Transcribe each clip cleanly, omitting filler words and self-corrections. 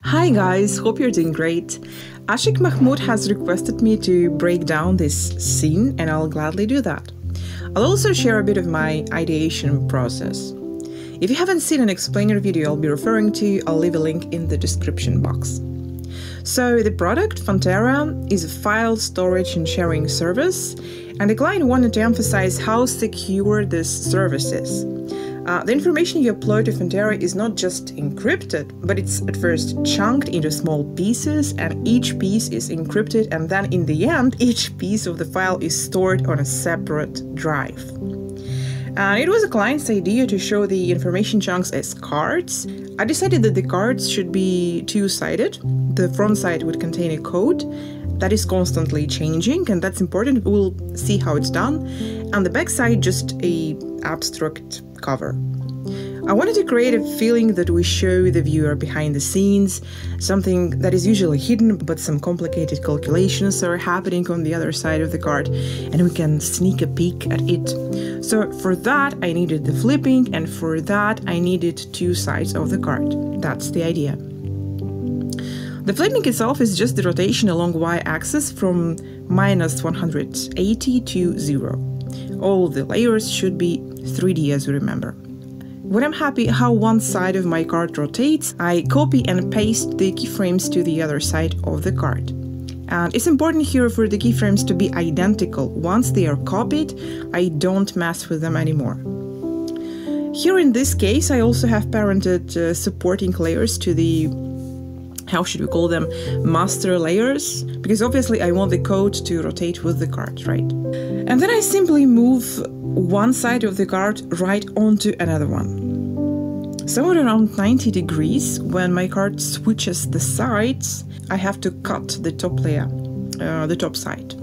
Hi guys, hope you're doing great. Ashik Mahmoud has requested me to break down this scene and I'll gladly do that. I'll also share a bit of my ideation process. If you haven't seen an explainer video I'll be referring to, I'll leave a link in the description box. So the product, Fontera, is a file storage and sharing service, and the client wanted to emphasize how secure this service is. The information you upload to Fontera is not just encrypted, but it's at first chunked into small pieces, and each piece is encrypted, and then in the end, each piece of the file is stored on a separate drive. And it was a client's idea to show the information chunks as cards. I decided that the cards should be two-sided. The front side would contain a code that is constantly changing, and that's important. We'll see how it's done. And the back side, just a abstract cover. I wanted to create a feeling that we show the viewer behind the scenes, something that is usually hidden, but some complicated calculations are happening on the other side of the card, and we can sneak a peek at it. So for that, I needed the flipping, and for that, I needed two sides of the card. That's the idea. The flipping itself is just the rotation along y-axis from -180 to 0. All the layers should be 3D, as you remember. When I'm happy how one side of my card rotates, I copy and paste the keyframes to the other side of the card. And it's important here for the keyframes to be identical. Once they are copied, I don't mess with them anymore. Here in this case, I also have parented supporting layers to the, how should we call them, master layers, because obviously I want the code to rotate with the card, right? And then I simply move one side of the card right onto another one. Somewhere around 90 degrees, when my card switches the sides, I have to cut the top layer, the top side.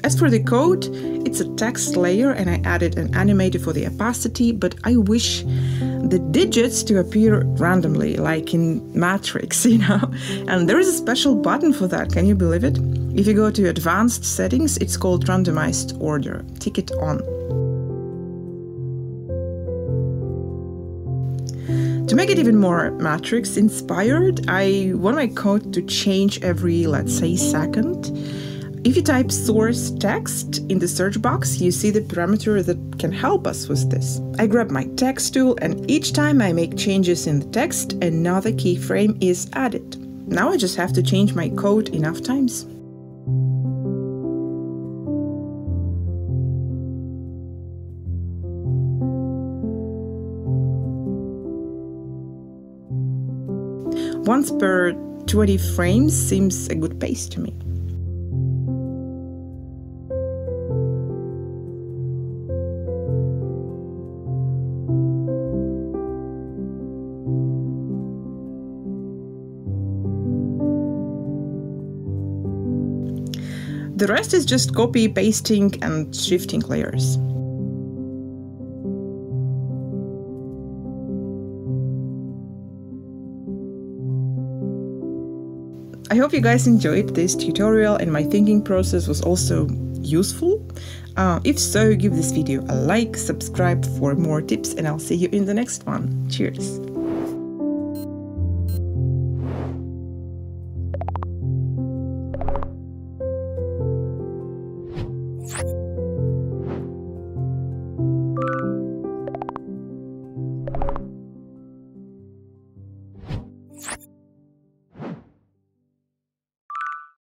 As for the code, it's a text layer and I added an animator for the opacity, but I wish the digits to appear randomly, like in Matrix, you know? And there is a special button for that, can you believe it? If you go to advanced settings, it's called randomized order. Tick it on. To make it even more Matrix inspired, I want my code to change every, let's say, second. If you type source text in the search box, you see the parameter that can help us with this. I grab my text tool, and each time I make changes in the text, another keyframe is added. Now I just have to change my code enough times. Once per 20 frames seems a good pace to me. The rest is just copy, pasting, and shifting layers. I hope you guys enjoyed this tutorial and my thinking process was also useful. If so, give this video a like, subscribe for more tips, and I'll see you in the next one. Cheers!